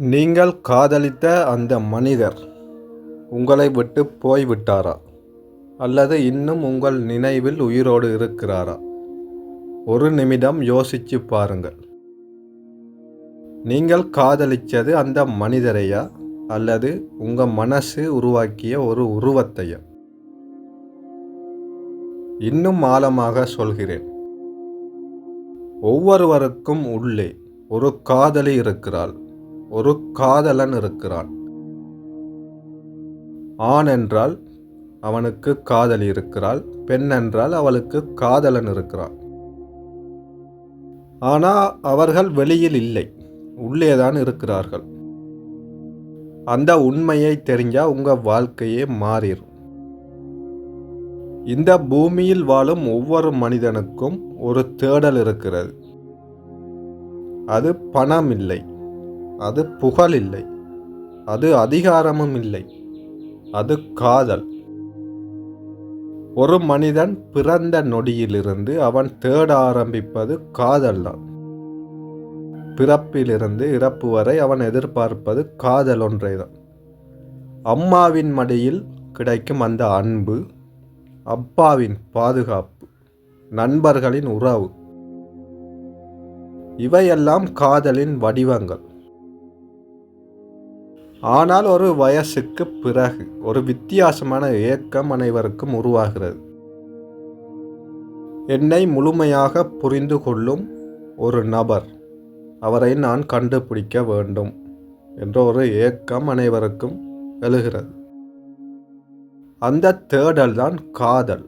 நீங்கள் காதலித்த அந்த மனிதர் உங்களை விட்டு போய்விட்டாரா? அல்லது இன்னும் உங்கள் நினைவில் உயிரோடு இருக்கிறாரா? ஒரு நிமிடம் யோசிச்சு பாருங்கள். நீங்கள் காதலிச்சது அந்த மனிதரையா? அல்லது உங்க மனசு உருவாக்கிய ஒரு உருவத்தையா? இன்னும் ஆழமாக சொல்கிறேன். ஒவ்வொருவருக்கும் உள்ளே ஒரு காதலி இருக்கிறாள், ஒரு காதலன் இருக்கிறான். ஆண் என்றால் அவனுக்கு காதலி இருக்கிறாள், பெண் என்றால் அவளுக்கு காதலன் இருக்கிறான். ஆனால் அவர்கள் வெளியில் இல்லை, உள்ளேதான் இருக்கிறார்கள். அந்த உண்மையை தெரிஞ்சா உங்க வாழ்க்கையே மாறிடும். இந்த பூமியில் வாழும் ஒவ்வொரு மனிதனுக்கும் ஒரு தேடல் இருக்கிறது. அது பணம் இல்லை, அது புகழ் இல்லை, அது அதிகாரமும் இல்லை, அது காதல். ஒரு மனிதன் பிறந்த நொடியிலிருந்து அவன் தேட ஆரம்பிப்பது காதல் தான். பிறப்பிலிருந்து இறப்பு வரை அவன் எதிர்பார்ப்பது காதல் ஒன்றைதான். அம்மாவின் மடியில் கிடைக்கும் அந்த அன்பு, அப்பாவின் பாதுகாப்பு, நண்பர்களின் உறவு, இவையெல்லாம் காதலின் வடிவங்கள். ஆனால் ஒரு வயசுக்கு பிறகு ஒரு வித்தியாசமான ஏக்கம் அனைவருக்கும் உருவாகிறது. என்னை முழுமையாக புரிந்து கொள்ளும் ஒரு நபர், அவரை நான் கண்டுபிடிக்க வேண்டும் என்ற ஒரு ஏக்கம் அனைவருக்கும் எழுகிறது. அந்த தேடல் தான் காதல்.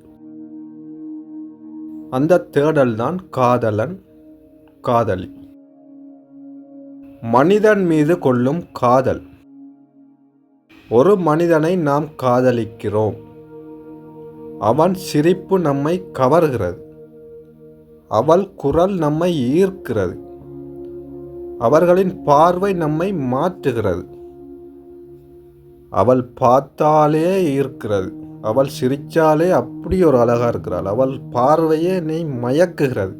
அந்த தேடல் தான் காதலன், காதலி. மனிதன் மீது கொள்ளும் காதல். ஒரு மனிதனை நாம் காதலிக்கிறோம். அவன் சிரிப்பு நம்மை கவர்கிறது, அவள் குரல் நம்மை ஈர்க்கிறது, அவர்களின் பார்வை நம்மை மாற்றுகிறது, அவள் பார்த்தாலே ஈர்க்கிறது, அவள் சிரிச்சாலே அப்படி ஒரு அழகா இருக்கிறாள், அவள் பார்வையே நீ மயக்குகிறது.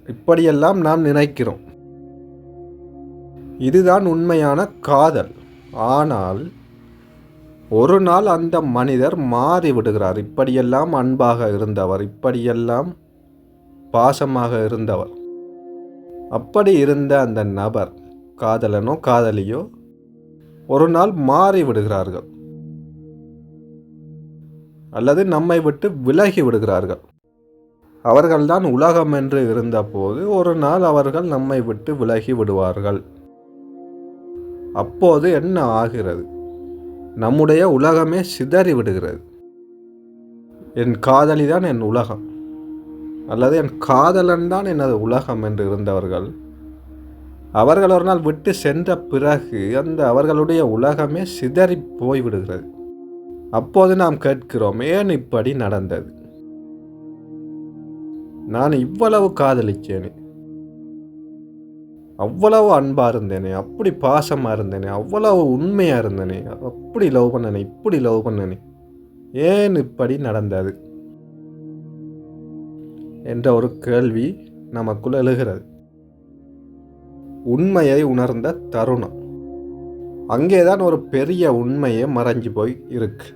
இப்படியெல்லாம் நாம் நினைக்கிறோம். இதுதான் உண்மையான காதல். ஆனால் ஒரு நாள் அந்த மனிதர் மாறி விடுகிறார். இப்படியெல்லாம் அன்பாக இருந்தவர், இப்படியெல்லாம் பாசமாக இருந்தவர், அப்படி இருந்த அந்த நபர், காதலனோ காதலியோ, ஒரு நாள் மாறி விடுகிறார்கள், அல்லது நம்மை விட்டு விலகி விடுகிறார்கள். அவர்கள்தான் உலகம் என்று இருந்தபோது ஒரு நாள் அவர்கள் நம்மை விட்டு விலகி விடுவார்கள். அப்போது என்ன ஆகிறது? நம்முடைய உலகமே சிதறி விடுகிறது. என் காதலி தான் என் உலகம், அல்லது என் காதலன் தான் எனது உலகம் என்று இருந்தவர்கள், அவர்கள் ஒரு நாள் விட்டு சென்ற பிறகு அந்த அவர்களுடைய உலகமே சிதறி போய்விடுகிறது. அப்போது நாம் கேட்கிறோம், ஏன் இப்படி நடந்தது? நான் இவ்வளவு காதலிச்சேனே, அவ்வளவு அன்பா இருந்தேனே, அப்படி பாசமா இருந்தேனே, அவ்வளவு உண்மையா இருந்தேனே, அப்படி லவ் பண்ணனே, இப்படி லவ் பண்ணனே, ஏன் இப்படி நடந்தது என்ற ஒரு கேள்வி நமக்குள் எழுகிறது. உண்மையை உணர்ந்த தருணம், அங்கேதான் ஒரு பெரிய உண்மையே மறைஞ்சு போய் இருக்கு.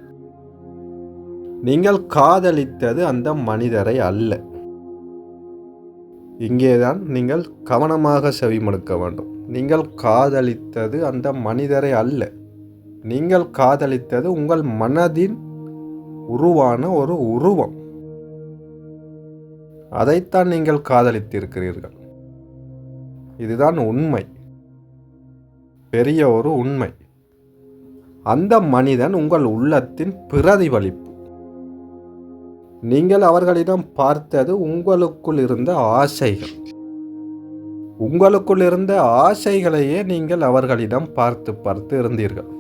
நீங்கள் காதலித்தது அந்த மனிதரை அல்ல. இங்கேதான் நீங்கள் கவனமாக செவிமடுக்க வேண்டும். நீங்கள் காதலித்தது அந்த மனிதரை அல்ல. நீங்கள் காதலித்தது உங்கள் மனதின் உருவான ஒரு உருவம். அதைத்தான் நீங்கள் காதலித்திருக்கிறீர்கள். இதுதான் உண்மை, பெரிய ஒரு உண்மை. அந்த மனிதன் உங்கள் உள்ளத்தின் பிரதிபலிப்பு. நீங்கள் அவர்களிடம் பார்த்தது உங்களுக்குள் இருந்த ஆசைகள். உங்களுக்குள் இருந்த ஆசைகளையே நீங்கள் அவர்களிடம் பார்த்து பார்த்து இருந்தீர்கள்.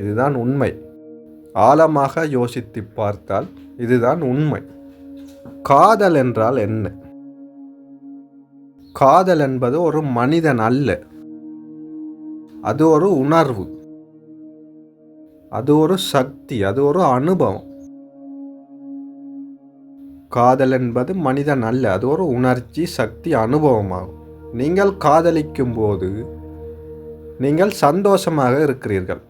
இதுதான் உண்மை. ஆழமாக யோசித்து பார்த்தால் இதுதான் உண்மை. காதல் என்றால் என்ன? காதல் என்பது ஒரு மனிதன் அல்ல, அது ஒரு உணர்வு, அது ஒரு சக்தி, அது ஒரு அனுபவம். காதல் என்பது மனிதன் அல்ல, அது ஒரு உணர்ச்சி, சக்தி, அனுபவமாகும். நீங்கள் காதலிக்கும் போது நீங்கள் சந்தோஷமாக இருக்கிறீர்கள்.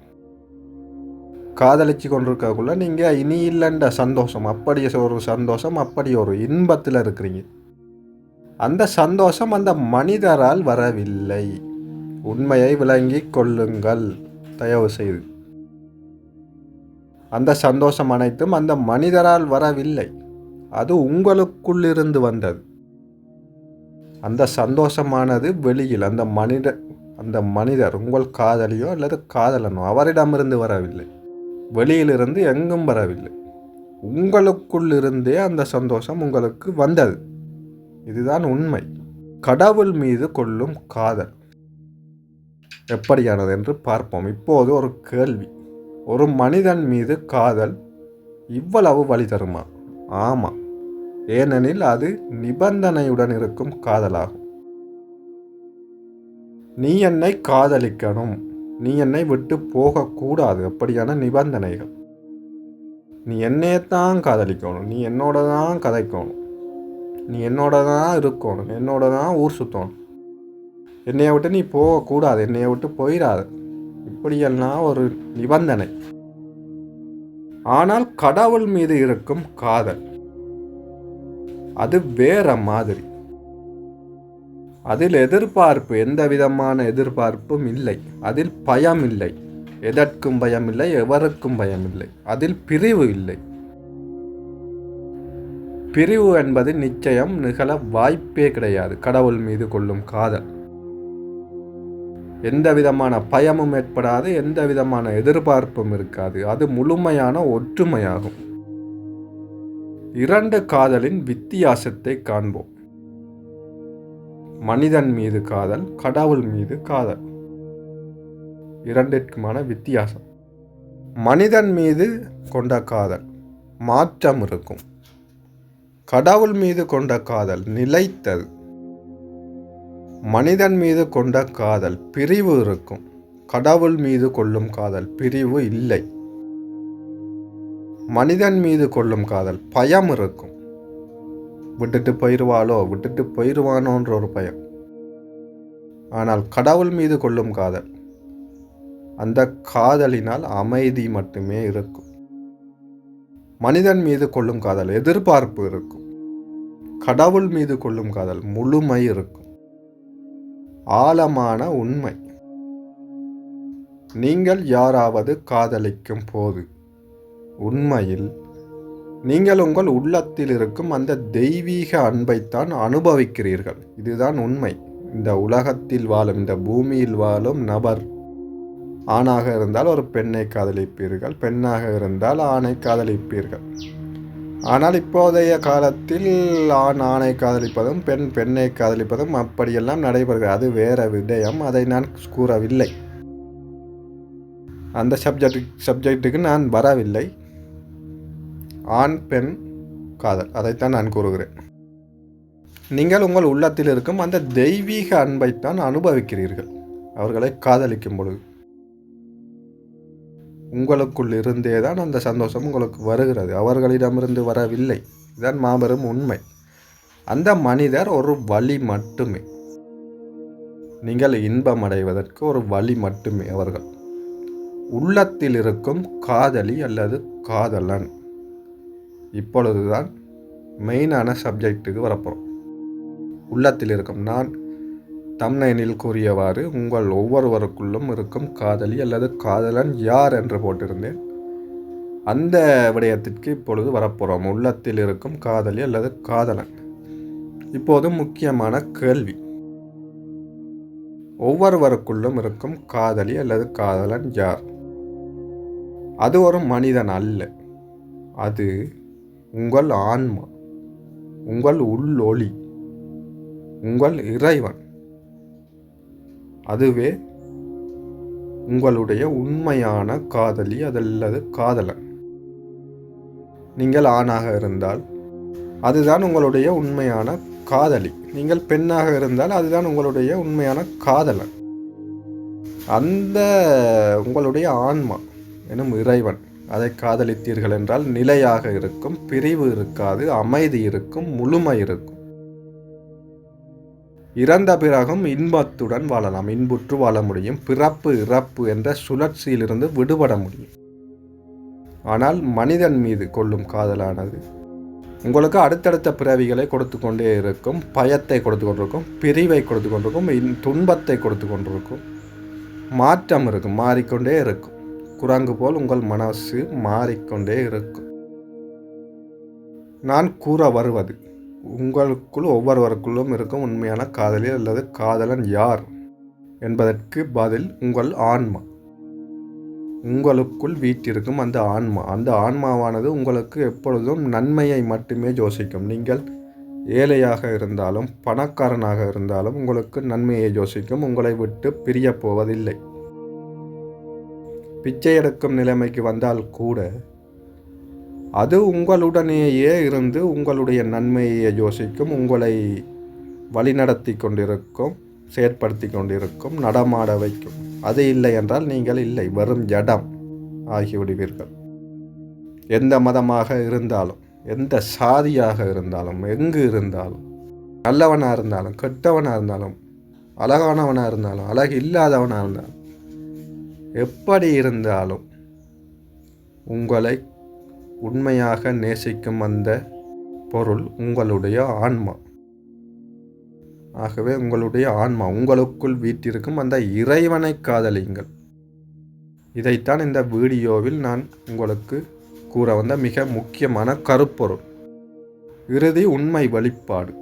காதலிச்சு கொண்டிருக்கக்குள்ள நீங்கள் இனி இல்லைன்ற சந்தோஷம், அப்படி ஒரு சந்தோஷம், அப்படி ஒரு இன்பத்தில் இருக்கிறீங்க. அந்த சந்தோஷம் அந்த மனிதரால் வரவில்லை. உண்மையை விளங்கி கொள்ளுங்கள் தயவு செய்து. அந்த சந்தோஷம் அனைத்தும் அந்த மனிதரால் வரவில்லை, அது உங்களுக்குள்ளிருந்து வந்தது. அந்த சந்தோஷமானது வெளியில் அந்த மனிதர் உங்கள் காதலியோ அல்லது காதலனோ அவரிடமிருந்து வரவில்லை, வெளியிலிருந்து எங்கும் வரவில்லை, உங்களுக்குள்ளிருந்தே அந்த சந்தோஷம் உங்களுக்கு வந்தது. இதுதான் உண்மை. கடவுள் மீது கொள்ளும் காதல் எப்படியானது என்று பார்ப்போம். இப்போது ஒரு கேள்வி. ஒரு மனிதன் மீது காதல் இவ்வளவு வழி தருமா? ஆமாம், ஏனெனில் அது நிபந்தனையுடன் இருக்கும் காதலாகும். நீ என்னை காதலிக்கணும், நீ என்னை விட்டு போகக்கூடாது, அப்படியான நிபந்தனைகள். நீ என்னையத்தான் காதலிக்கணும், நீ என்னோட தான் கதைக்கணும், நீ என்னோட தான் இருக்கணும், என்னோட தான் ஊர் சுற்றணும், என்னைய விட்டு நீ போகக்கூடாது, என்னைய விட்டு போயிடாது, இப்படியெல்லாம் ஒரு நிபந்தனை. ஆனால் கடவுள் மீது இருக்கும் காதல் அது வேற மாதிரி. அதில் எதிர்பார்ப்பு, எந்த விதமான எதிர்பார்ப்பும் இல்லை. அதில் பயம் இல்லை, எதற்கும் பயம் இல்லை, எவருக்கும் பயம் இல்லை. அதில் பிரிவு இல்லை. பிரிவு என்பது நிச்சயம் நிகழ வாய்ப்பே கிடையாது. கடவுள் மீது கொள்ளும் காதல் எந்த விதமான பயமும் ஏற்படாது, எந்த விதமான எதிர்பார்ப்பும் இருக்காது. அது முழுமையான ஒற்றுமையாகும். இரண்டு காதலின் வித்தியாசத்தை காண்போம். மனிதன் மீது காதல், கடவுள் மீது காதல், இரண்டிற்குமான வித்தியாசம். மனிதன் மீது கொண்ட காதல் மாற்றம் இருக்கும். கடவுள் மீது கொண்ட காதல் நிலைத்தது. மனிதன் மீது கொண்ட காதல் பிரிவு இருக்கும். கடவுள் மீது கொள்ளும் காதல் பிரிவு இல்லை. மனிதன் மீது கொள்ளும் காதல் பயம் இருக்கும். விட்டுட்டு போயிடுவாளோ, விட்டுட்டு போயிடுவானோன்ற ஒரு பயம். ஆனால் கடவுள் மீது கொள்ளும் காதல், அந்த காதலினால் அமைதி மட்டுமே இருக்கும். மனிதன் மீது கொள்ளும் காதல் எதிர்பார்ப்பு இருக்கும். கடவுள் மீது கொள்ளும் காதல் முழுமை இருக்கும். ஆழமான உண்மை. நீங்கள் யாராவது காதலிக்கும் போது உண்மையில் நீங்கள் உங்கள் உள்ளத்தில் இருக்கும் அந்த தெய்வீக அன்பைத்தான் அனுபவிக்கிறீர்கள். இதுதான் உண்மை. இந்த உலகத்தில் வாழும், இந்த பூமியில் வாழும் நபர் ஆணாக இருந்தால் ஒரு பெண்ணை காதலிப்பீர்கள், பெண்ணாக இருந்தால் ஆணை காதலிப்பீர்கள். ஆனால் இப்போதைய காலத்தில் ஆண் ஆணை காதலிப்பதும் பெண் பெண்ணை காதலிப்பதும் அப்படியெல்லாம் நடைபெறுகிறது. அது வேற விடயம், அதை நான் கூறவில்லை. அந்த சப்ஜெக்டுக்கு நான் வரவில்லை. ஆண் பெண் காதல், அதைத்தான் நான் கூறுகிறேன். நீங்கள் உங்கள் உள்ளத்தில் இருக்கும் அந்த தெய்வீக அன்பைத்தான் அனுபவிக்கிறீர்கள் அவர்களை காதலிக்கும் பொழுது. உங்களுக்குள் இருந்தே தான் அந்த சந்தோஷம் உங்களுக்கு வருகிறது, அவர்களிடமிருந்து வரவில்லை. இதுதான் மாபெரும் உண்மை. அந்த மனிதர் ஒரு வழி மட்டுமே, நீங்கள் இன்பம் அடைவதற்கு ஒரு வழி மட்டுமே. அவர்கள் உள்ளத்தில் இருக்கும் காதலி அல்லது காதலன். இப்பொழுதுதான் மெயினான சப்ஜெக்டுக்கு வரப்போகிறோம். உள்ளத்தில் இருக்கும், நான் தம்ப்நெயிலில் கூறியவாறு உங்கள் ஒவ்வொருவருக்குள்ளும் இருக்கும் காதலி அல்லது காதலன் யார் என்று போட்டிருந்தேன். அந்த விடயத்திற்கு இப்பொழுது வரப்போகிறோம். உள்ளத்தில் இருக்கும் காதலி அல்லது காதலன். இப்போது முக்கியமான கேள்வி, ஒவ்வொருவருக்குள்ளும் இருக்கும் காதலி அல்லது காதலன் யார்? அது ஒரு மனிதன் அல்ல, அது உங்கள் ஆன்மா, உங்கள் உள்ளொளி, உங்கள் இறைவன். அதுவே உங்களுடைய உண்மையான காதலி அல்லது காதலன். நீங்கள் ஆணாக இருந்தால் அதுதான் உங்களுடைய உண்மையான காதலி, நீங்கள் பெண்ணாக இருந்தால் அதுதான் உங்களுடைய உண்மையான காதலன். அந்த உங்களுடைய ஆன்மா எனும் இறைவன், அதை காதலித்தீர்கள் என்றால் நிலையாக இருக்கும், பிரிவு இருக்காது, அமைதி இருக்கும், முழுமை இருக்கும். இறந்த பிறகும் இன்பத்துடன் வாழலாம், இன்புற்று வாழ முடியும், பிறப்பு இறப்பு என்ற சுழற்சியிலிருந்து விடுபட முடியும். ஆனால் மனிதன் மீது கொள்ளும் காதலானது உங்களுக்கு அடுத்தடுத்த பிறவிகளை கொடுத்து கொண்டே இருக்கும், பயத்தை கொடுத்து கொண்டிருக்கும், பிரிவை கொடுத்து கொண்டிருக்கும், துன்பத்தை கொடுத்து கொண்டிருக்கும், மாற்றம் இருக்கும், மாறிக்கொண்டே இருக்கும். குரங்கு போல் உங்கள் மனசு மாறிக்கொண்டே இருக்கும். நான் கூற வருவது, உங்களுக்குள் ஒவ்வொருவருக்குள்ளும் இருக்கும் உண்மையான காதலி அல்லது காதலன் யார் என்பதற்கு பதில் உங்கள் ஆன்மா. உங்களுக்குள் வீட்டிருக்கும் அந்த ஆன்மா. அந்த ஆன்மாவானது உங்களுக்கு எப்பொழுதும் நன்மையை மட்டுமே யோசிக்கும். நீங்கள் ஏழையாக இருந்தாலும் பணக்காரனாக இருந்தாலும் உங்களுக்கு நன்மையை யோசிக்கும். உங்களை விட்டு பிரிய போவதில்லை. பிச்சை எடுக்கும் நிலைமைக்கு வந்தால் கூட அது உங்களுடனேயே இருந்து உங்களுடைய நன்மையை யோசிக்கும், உங்களை வழிநடத்தி கொண்டிருக்கும், செயற்படுத்தி கொண்டிருக்கும், நடமாட வைக்கும். அது இல்லை என்றால் நீங்கள் இல்லை, வெறும் ஜடம் ஆகிவிடுவீர்கள். எந்த மதமாக இருந்தாலும், எந்த சாதியாக இருந்தாலும், எங்கு இருந்தாலும், நல்லவனாக இருந்தாலும் கெட்டவனாக இருந்தாலும், அழகானவனாக இருந்தாலும் அழகு இல்லாதவனாக இருந்தாலும், எப்படி இருந்தாலும் உங்களை உண்மையாக நேசிக்கும் அந்த பொருள் உங்களுடைய ஆன்மா. ஆகவே உங்களுடைய ஆன்மா, உங்களுக்குள் வீட்டிருக்கும் அந்த இறைவனை காதலியுங்கள். இதைத்தான் இந்த வீடியோவில் நான் உங்களுக்கு கூற வந்த மிக முக்கியமான கருப்பொருள். இறுதி உண்மை வெளிப்பாடு.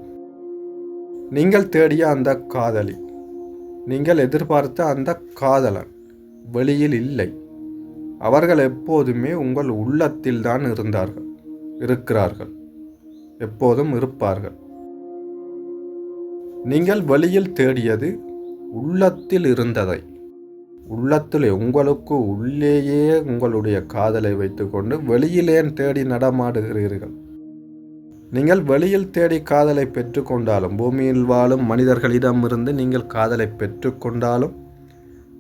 நீங்கள் தேடிய அந்த காதலி, நீங்கள் எதிர்பார்த்த அந்த காதலன் வெளியில் இல்லை. அவர்கள் எப்போதுமே உங்கள் உள்ளத்தில் தான் இருக்கிறார்கள், எப்போதும் இருப்பார்கள். நீங்கள் வெளியில் தேடியது உள்ளத்தில் இருந்ததை. உள்ளத்திலே உங்களுக்கு உள்ளேயே உங்களுடைய காதலை வைத்துக்கொண்டு வெளியிலே தேடி நடமாடுகிறீர்கள். நீங்கள் வெளியில் தேடி காதலை பெற்றுக்கொண்டாலும், பூமியில் வாழும் மனிதர்களிடமிருந்து நீங்கள் காதலை பெற்றுக்கொண்டாலும்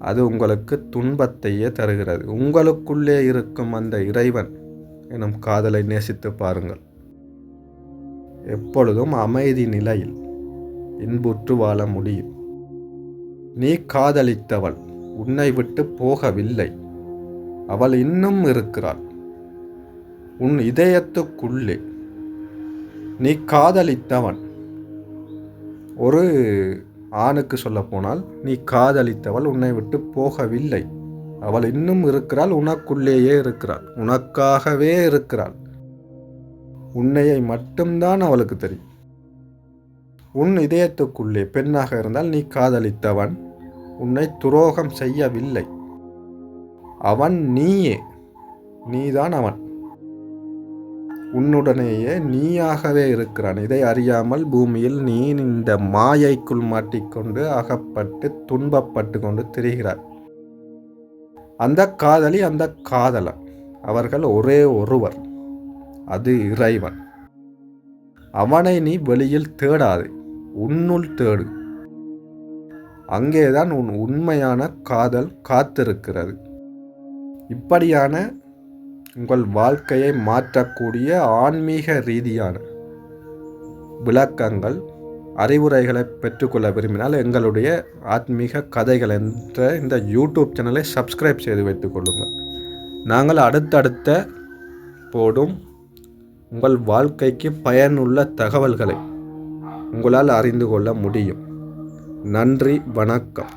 அது உங்களுக்கு துன்பத்தையே தருகிறது. உங்களுக்குள்ளே இருக்கும் அந்த இறைவன் எனும் காதலை நேசித்து பாருங்கள். எப்பொழுதும் அமைதி நிலையில் இன்புற்று வாழ முடியும். நீ காதலித்தவள் உன்னை விட்டு போகவில்லை. அவள் இன்னும் இருக்கிறாள் உன் இதயத்துக்குள்ளே. நீ காதலித்தவன், ஒரு ஆணுக்கு சொல்ல போனால் நீ காதலித்தவள் உன்னை விட்டு போகவில்லை. அவள் இன்னும் இருக்கிறாள், உனக்குள்ளேயே இருக்கிறாள், உனக்காகவே இருக்கிறாள். உன்னையை மட்டும்தான் அவளுக்கு தெரியும். உன் இதயத்துக்குள்ளே பெண்ணாக இருந்தால் நீ காதலித்தவன் உன்னை துரோகம் செய்யவில்லை. அவன் நீயே, நீதான் அவன். உன்னுடனேயே நீயாகவே இருக்கிறான். இதை அறியாமல் பூமியில் நீ இந்த மாயைக்குள் மாட்டிக்கொண்டு அகப்பட்டு துன்பப்பட்டு கொண்டு திரிகிறாய். அந்த காதலி, அந்த காதலன், அவர்கள் ஒரே ஒருவர், அது இறைவன். அவனை நீ வெளியில் தேடாதே, உன்னுள் தேடு. அங்கேதான் உன் உண்மையான காதல் காத்திருக்கிறது. இப்படியான உங்கள் வாழ்க்கையை மாற்றக்கூடிய ஆன்மீக ரீதியான விளக்கங்கள், அறிவுரைகளை பெற்றுக்கொள்ள விரும்பினால் எங்களுடைய ஆன்மீக கதைகள் என்ற இந்த யூடியூப் சேனலை சப்ஸ்கிரைப் செய்து வைத்துக் கொள்ளுங்கள். நாங்கள் அடுத்தடுத்த போடும் உங்கள் வாழ்க்கைக்கு பயனுள்ள தகவல்களை உங்களால் அறிந்து கொள்ள முடியும். நன்றி, வணக்கம்.